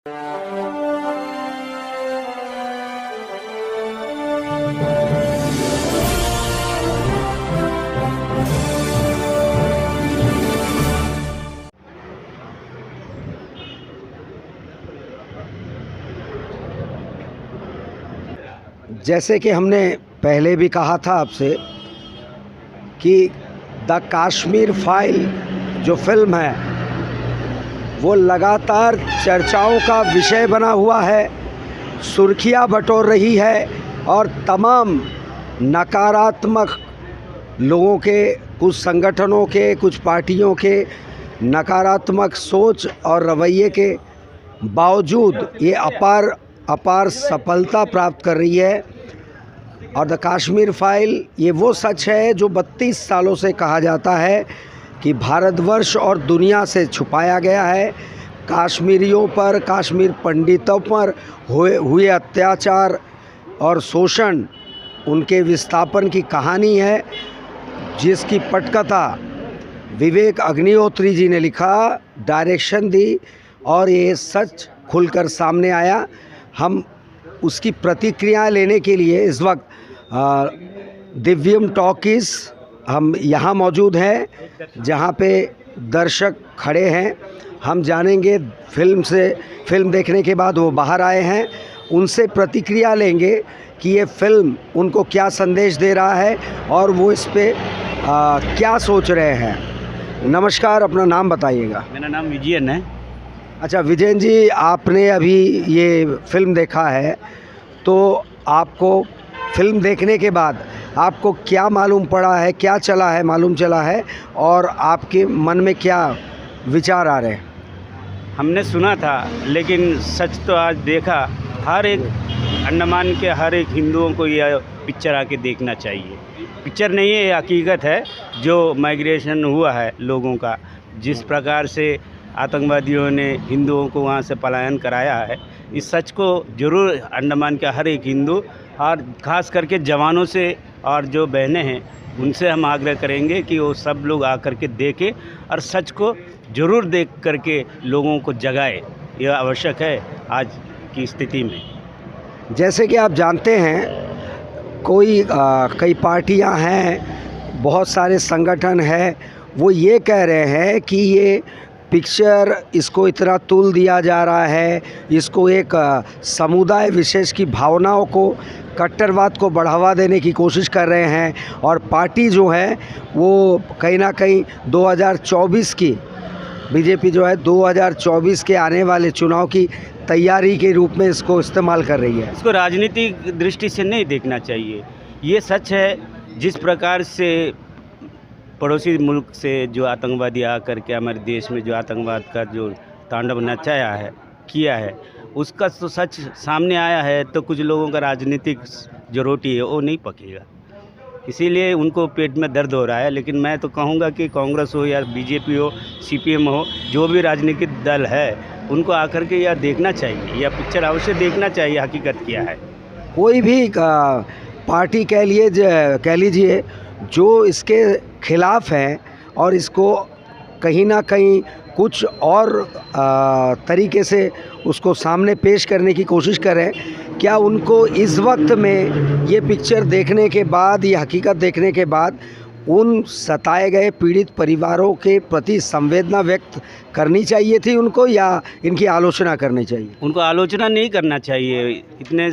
जैसे कि हमने पहले भी कहा था आपसे कि द कश्मीर फाइल जो फिल्म है वो लगातार चर्चाओं का विषय बना हुआ है, सुर्खियां बटोर रही है और तमाम नकारात्मक लोगों के, कुछ संगठनों के, कुछ पार्टियों के नकारात्मक सोच और रवैये के बावजूद ये अपार सफलता प्राप्त कर रही है। और द कश्मीर फाइल ये वो सच है जो 32 सालों से कहा जाता है कि भारतवर्ष और दुनिया से छुपाया गया है। कश्मीरियों पर, कश्मीर पंडितों पर हुए अत्याचार और शोषण, उनके विस्थापन की कहानी है, जिसकी पटकथा विवेक अग्निहोत्री जी ने लिखा, डायरेक्शन दी और ये सच खुलकर सामने आया। हम उसकी प्रतिक्रिया लेने के लिए इस वक्त दिव्यम टॉकीज़ हम यहाँ मौजूद हैं, जहाँ पे दर्शक खड़े हैं। हम जानेंगे, फिल्म देखने के बाद वो बाहर आए हैं, उनसे प्रतिक्रिया लेंगे कि ये फिल्म उनको क्या संदेश दे रहा है और वो इस पे क्या सोच रहे हैं। नमस्कार, अपना नाम बताइएगा। मेरा नाम विजयन है। अच्छा विजयन जी, आपने अभी ये फिल्म देखा है, तो आपको फिल्म देखने के बाद आपको क्या मालूम पड़ा है, क्या चला है, मालूम चला है और आपके मन में क्या विचार आ रहे हैं? हमने सुना था, लेकिन सच तो आज देखा। हर एक अंडमान के हर एक हिंदुओं को यह पिक्चर आके देखना चाहिए। पिक्चर नहीं है, ये हकीकत है जो माइग्रेशन हुआ है लोगों का, जिस प्रकार से आतंकवादियों ने हिंदुओं को वहाँ से पलायन कराया है। इस सच को ज़रूर अंडमान के हर एक हिंदू और ख़ास करके जवानों से और जो बहनें हैं उनसे हम आग्रह करेंगे कि वो सब लोग आकर के देखें और सच को ज़रूर देख करके लोगों को जगाए। यह आवश्यक है आज की स्थिति में। जैसे कि आप जानते हैं, कई पार्टियां हैं, बहुत सारे संगठन हैं, वो ये कह रहे हैं कि ये पिक्चर, इसको इतना तूल दिया जा रहा है, इसको एक समुदाय विशेष की भावनाओं को, कट्टरवाद को बढ़ावा देने की कोशिश कर रहे हैं और पार्टी जो है वो कहीं ना कहीं 2024 की बीजेपी जो है 2024 के आने वाले चुनाव की तैयारी के रूप में इसको इस्तेमाल कर रही है। इसको राजनीतिक दृष्टि से नहीं देखना चाहिए। ये सच है, जिस प्रकार से पड़ोसी मुल्क से जो आतंकवादी आकर के हमारे देश में जो आतंकवाद का जो तांडव नचाया है, किया है, उसका तो सच सामने आया है। तो कुछ लोगों का राजनीतिक जो रोटी है वो नहीं पकेगा, इसीलिए उनको पेट में दर्द हो रहा है। लेकिन मैं तो कहूँगा कि कांग्रेस हो या बीजेपी हो, सीपीएम हो, जो भी राजनीतिक दल है, उनको आकर के यह देखना चाहिए, यह पिक्चर अवश्य देखना चाहिए। हकीकत क्या है, कोई भी पार्टी कह लीजिए जो इसके खिलाफ़ है और इसको कहीं ना कहीं कुछ और तरीके से उसको सामने पेश करने की कोशिश करें, क्या उनको इस वक्त में ये पिक्चर देखने के बाद, ये हकीकत देखने के बाद उन सताए गए पीड़ित परिवारों के प्रति संवेदना व्यक्त करनी चाहिए थी उनको, या इनकी आलोचना करनी चाहिए? उनको आलोचना नहीं करना चाहिए। इतने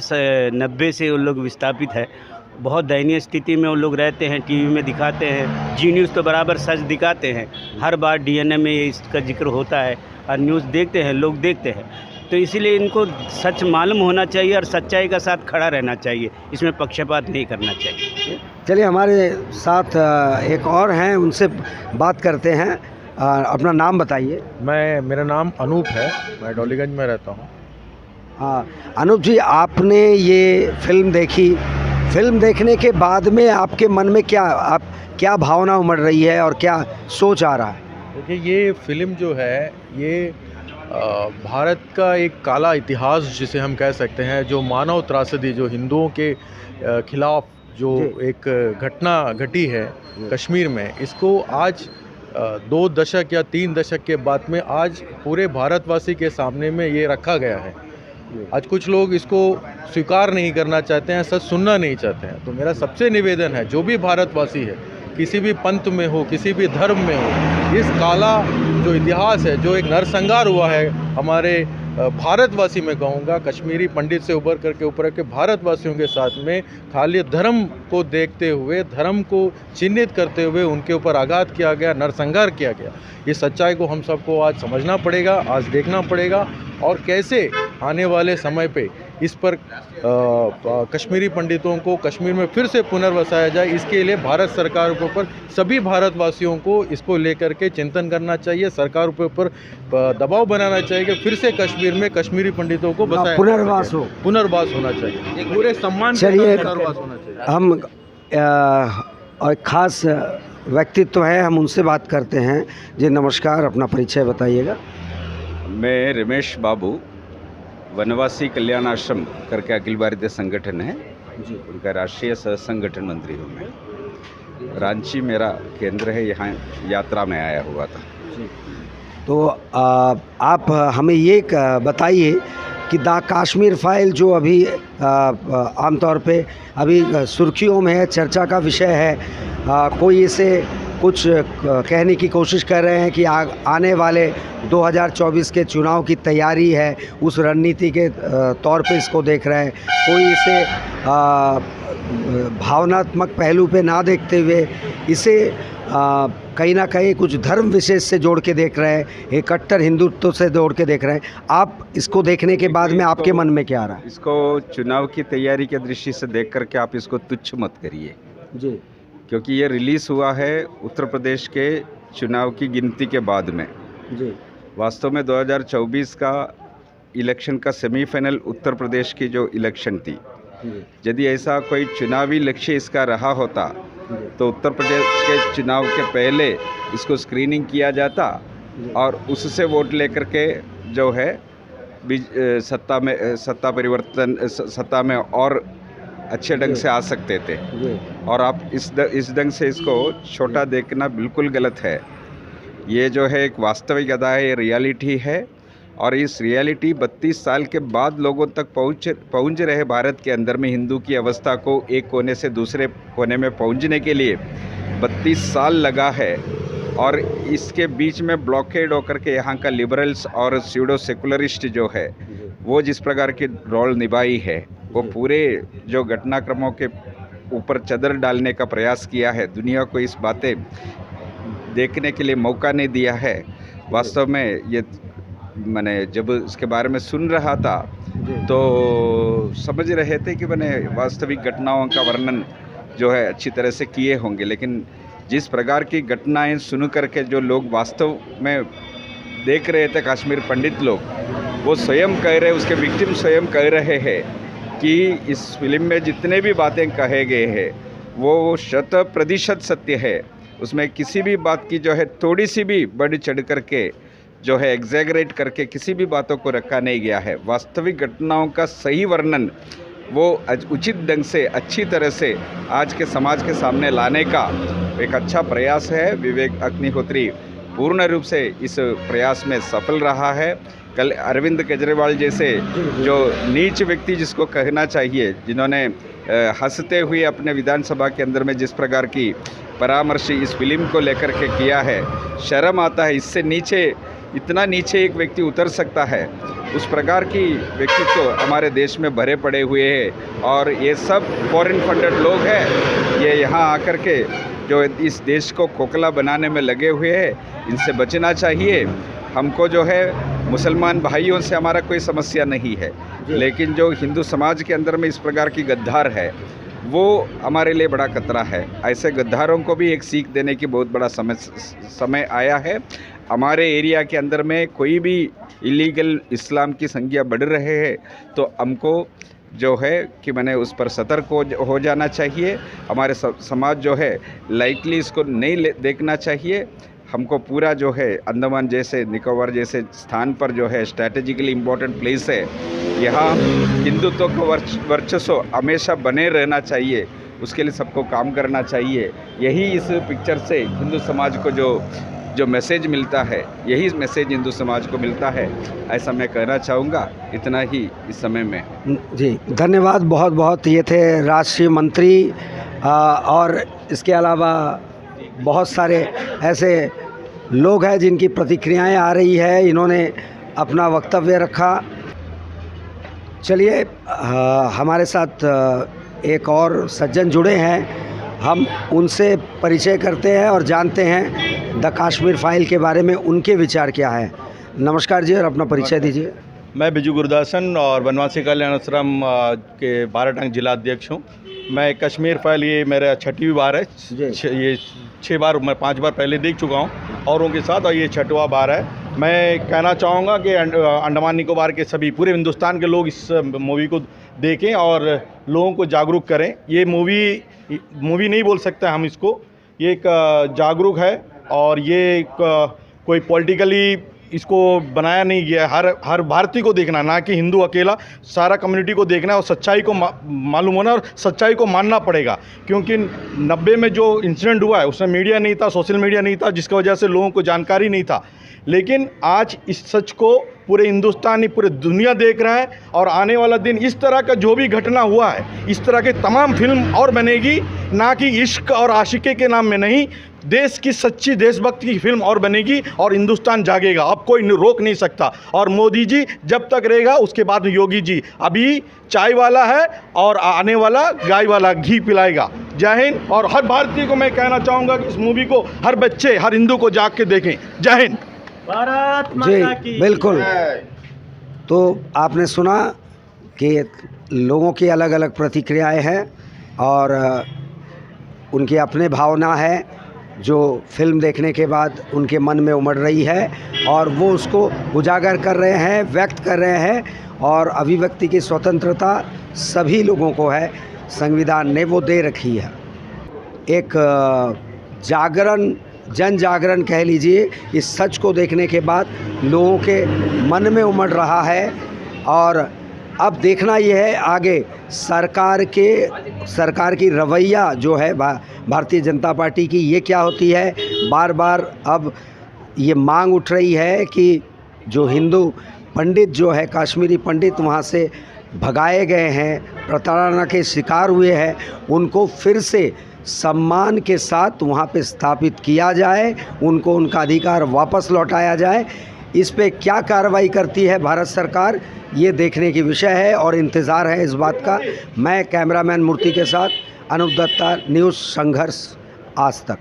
90 से उन लोग विस्थापित है, बहुत दयनीय स्थिति में वो लोग रहते हैं। टीवी में दिखाते हैं, जी न्यूज़ तो बराबर सच दिखाते हैं, हर बार डीएनए में इसका जिक्र होता है और न्यूज़ देखते हैं, लोग देखते हैं। तो इसीलिए इनको सच मालूम होना चाहिए और सच्चाई का साथ खड़ा रहना चाहिए, इसमें पक्षपात नहीं करना चाहिए। चलिए, हमारे साथ एक और हैं, उनसे बात करते हैं। अपना नाम बताइए। मेरा नाम अनूप है, मैं डोलीगंज में रहता हूँ। हाँ अनूप जी, आपने ये फिल्म देखी, फिल्म देखने के बाद में आपके मन में क्या भावना उमड़ रही है और क्या सोच आ रहा है? देखिए, ये फिल्म जो है ये भारत का एक काला इतिहास जिसे हम कह सकते हैं, जो मानव त्रासदी, जो हिंदुओं के खिलाफ जो एक घटना घटी है कश्मीर में, इसको आज 2 दशक या 3 दशक के बाद में आज पूरे भारतवासी के सामने में ये रखा गया है। आज कुछ लोग इसको स्वीकार नहीं करना चाहते हैं, सच सुनना नहीं चाहते हैं। तो मेरा सबसे निवेदन है, जो भी भारतवासी है, किसी भी पंथ में हो, किसी भी धर्म में हो, इस काला जो इतिहास है, जो एक नरसंहार हुआ है हमारे भारतवासी, मैं कहूँगा कश्मीरी पंडित से ऊपर के भारतवासियों के साथ में, खाली धर्म को देखते हुए, धर्म को चिन्हित करते हुए उनके ऊपर आघात किया गया, नरसंहार किया गया। ये सच्चाई को हम सबको आज समझना पड़ेगा, आज देखना पड़ेगा, और कैसे आने वाले समय पे इस पर कश्मीरी पंडितों को कश्मीर में फिर से पुनर्वसाया जाए, इसके लिए भारत सरकार के ऊपर सभी भारतवासियों को इसको लेकर के चिंतन करना चाहिए। सरकार के ऊपर दबाव बनाना चाहिए कि फिर से कश्मीर में कश्मीरी पंडितों को बसाया, पुनर्वास होना चाहिए, पूरे सम्मान के साथ पुनर्वास होना चाहिए। हम और खास व्यक्तित्व है, हम उनसे बात करते हैं। जी नमस्कार, अपना परिचय बताइएगा। मैं रमेश बाबू, वनवासी कल्याण आश्रम करके अखिल भारतीय संगठन है जी, उनका राष्ट्रीय सह संगठन मंत्री हूँ मैं। रांची मेरा केंद्र है, यहाँ यात्रा में आया हुआ था जी। तो आप हमें ये बताइए कि द कश्मीर फाइल जो अभी आमतौर पे अभी सुर्खियों में है, चर्चा का विषय है, कोई इसे कुछ कहने की कोशिश कर रहे हैं कि आने वाले 2024 के चुनाव की तैयारी है, उस रणनीति के तौर पे इसको देख रहे हैं। कोई इसे भावनात्मक पहलू पे ना देखते हुए इसे कहीं ना कहीं कुछ धर्म विशेष से जोड़ के देख रहे हैं, एक कट्टर हिंदुत्व से जोड़ के देख रहे हैं। आप इसको देखने के बाद में आपके मन में क्या आ रहा है? इसको चुनाव की तैयारी की दृष्टि से देख करके आप इसको तुच्छ मत करिए जी, क्योंकि ये रिलीज़ हुआ है उत्तर प्रदेश के चुनाव की गिनती के बाद में जी। वास्तव में 2024 का इलेक्शन का सेमीफाइनल उत्तर प्रदेश की जो इलेक्शन थी, यदि ऐसा कोई चुनावी लक्ष्य इसका रहा होता तो उत्तर प्रदेश के चुनाव के पहले इसको स्क्रीनिंग किया जाता और उससे वोट लेकर के जो है सत्ता में और अच्छे ढंग से आ सकते थे। और आप इस ढंग से इसको छोटा देखना बिल्कुल गलत है। ये जो है एक वास्तविक अदा है, ये रियलिटी है, और इस रियलिटी 32 साल के बाद लोगों तक पहुंच रहे भारत के अंदर में हिंदू की अवस्था को एक कोने से दूसरे कोने में पहुंचने के लिए 32 साल लगा है। और इसके बीच में ब्लॉकेड होकर के यहाँ का लिबरल्स और स्यूडो सेकुलरिस्ट जो है वो जिस प्रकार की रोल निभाई है, वो पूरे जो घटनाक्रमों के ऊपर चादर डालने का प्रयास किया है, दुनिया को इस बातें देखने के लिए मौका नहीं दिया है। वास्तव में ये मैंने जब इसके बारे में सुन रहा था तो समझ रहे थे कि मैंने वास्तविक घटनाओं का वर्णन जो है अच्छी तरह से किए होंगे, लेकिन जिस प्रकार की घटनाएं सुन करके जो लोग वास्तव में देख रहे थे, कश्मीर पंडित लोग, वो स्वयं कह रहे, उसके विक्टिम स्वयं कह रहे हैं कि इस फिल्म में जितने भी बातें कहे गए हैं वो 100% सत्य है। उसमें किसी भी बात की जो है थोड़ी सी भी बढ़ चढ़ करके जो है एग्जैगरेट करके किसी भी बातों को रखा नहीं गया है। वास्तविक घटनाओं का सही वर्णन वो उचित ढंग से अच्छी तरह से आज के समाज के सामने लाने का एक अच्छा प्रयास है। विवेक अग्निहोत्री पूर्ण रूप से इस प्रयास में सफल रहा है। कल अरविंद केजरीवाल जैसे जो नीच व्यक्ति जिसको कहना चाहिए, जिन्होंने हंसते हुए अपने विधानसभा के अंदर में जिस प्रकार की परामर्श इस फिल्म को लेकर के किया है, शर्म आता है। इससे नीचे, इतना नीचे एक व्यक्ति उतर सकता है, उस प्रकार की व्यक्तित्व हमारे देश में भरे पड़े हुए हैं। और ये सब फॉरेन फंडेड लोग हैं, ये यहाँ आकर के जो इस देश को खोखला बनाने में लगे हुए हैं, इनसे बचना चाहिए। हमको जो है मुसलमान भाइयों से हमारा कोई समस्या नहीं है, लेकिन जो हिंदू समाज के अंदर में इस प्रकार की गद्दार है वो हमारे लिए बड़ा खतरा है। ऐसे गद्दारों को भी एक सीख देने की बहुत बड़ा समय आया है। हमारे एरिया के अंदर में कोई भी इलीगल इस्लाम की संख्या बढ़ रहे हैं तो हमको जो है कि मैंने उस पर सतर्क हो जाना चाहिए। हमारे समाज जो है लाइकली इसको नहीं देखना चाहिए। हमको पूरा जो है अंडमान जैसे निकोबार जैसे स्थान पर जो है स्ट्रैटेजिकली इम्पोर्टेंट प्लेस है, यहाँ हिंदुत्व का वर्चस्व हमेशा बने रहना चाहिए। उसके लिए सबको काम करना चाहिए। यही इस पिक्चर से हिंदू समाज को जो जो मैसेज मिलता है, यही मैसेज हिंदू समाज को मिलता है, ऐसा मैं कहना चाहूँगा। इतना ही इस समय में। जी धन्यवाद बहुत बहुत। ये थे राष्ट्रीय मंत्री और इसके अलावा बहुत सारे ऐसे लोग हैं जिनकी प्रतिक्रियाएं आ रही है। इन्होंने अपना वक्तव्य रखा। चलिए हमारे साथ एक और सज्जन जुड़े हैं, हम उनसे परिचय करते हैं और जानते हैं द कश्मीर फाइल के बारे में उनके विचार क्या है। नमस्कार जी, और अपना परिचय दीजिए। मैं बिजू गुरदासन और वनवासी कल्याण आश्रम के बाराटांग जिला अध्यक्ष हूँ। मैं कश्मीर फाइल, ये मेरा 6वीं बार है। ये 6 बार, मैं 5 बार पहले देख चुका हूँ औरों के साथ, और ये 6वां बार है। मैं कहना चाहूँगा कि अंडमान निकोबार के सभी, पूरे हिंदुस्तान के लोग इस मूवी को देखें और लोगों को जागरूक करें। ये मूवी नहीं बोल सकते हम इसको, ये एक जागरूक है और ये कोई पॉलिटिकली इसको बनाया नहीं गया। हर भारतीय को देखना, ना कि हिंदू अकेला, सारा कम्युनिटी को देखना है और सच्चाई को मालूम होना और सच्चाई को मानना पड़ेगा। क्योंकि 90 में जो इंसिडेंट हुआ है उसमें मीडिया नहीं था, सोशल मीडिया नहीं था, जिसकी वजह से लोगों को जानकारी नहीं था। लेकिन आज इस सच को पूरे हिंदुस्तान, पूरे दुनिया देख रहा है और आने वाला दिन इस तरह का जो भी घटना हुआ है, इस तरह की तमाम फिल्म और बनेगी, ना कि इश्क और आशिके के नाम में नहीं, देश की सच्ची देशभक्ति की फिल्म और बनेगी और हिंदुस्तान जागेगा। अब कोई रोक नहीं सकता। और मोदी जी जब तक रहेगा, उसके बाद योगी जी, अभी चाय वाला है और आने वाला गाय वाला घी पिलाएगा। जय हिंद। और हर भारतीय को मैं कहना चाहूँगा कि इस मूवी को हर बच्चे, हर हिंदू को जाग के देखें। जय हिंद। भारत माता की। बिल्कुल। तो आपने सुना कि लोगों की अलग अलग प्रतिक्रियाएं हैं और उनकी अपने भावना है जो फिल्म देखने के बाद उनके मन में उमड़ रही है और वो उसको उजागर कर रहे हैं, व्यक्त कर रहे हैं। और अभिव्यक्ति की स्वतंत्रता सभी लोगों को है, संविधान ने वो दे रखी है। एक जागरण, जन जागरण कह लीजिए, इस सच को देखने के बाद लोगों के मन में उमड़ रहा है। और अब देखना ये है आगे सरकार की रवैया जो है भारतीय जनता पार्टी की, ये क्या होती है। बार बार अब ये मांग उठ रही है कि जो हिंदू पंडित जो है, कश्मीरी पंडित वहाँ से भगाए गए हैं, प्रताड़ना के शिकार हुए हैं, उनको फिर से सम्मान के साथ वहाँ पे स्थापित किया जाए, उनको उनका अधिकार वापस लौटाया जाए। इस पे क्या कार्रवाई करती है भारत सरकार, ये देखने की विषय है और इंतज़ार है इस बात का। मैं कैमरामैन मूर्ति के साथ अनूप दत्ता, न्यूज़ संघर्ष आज तक।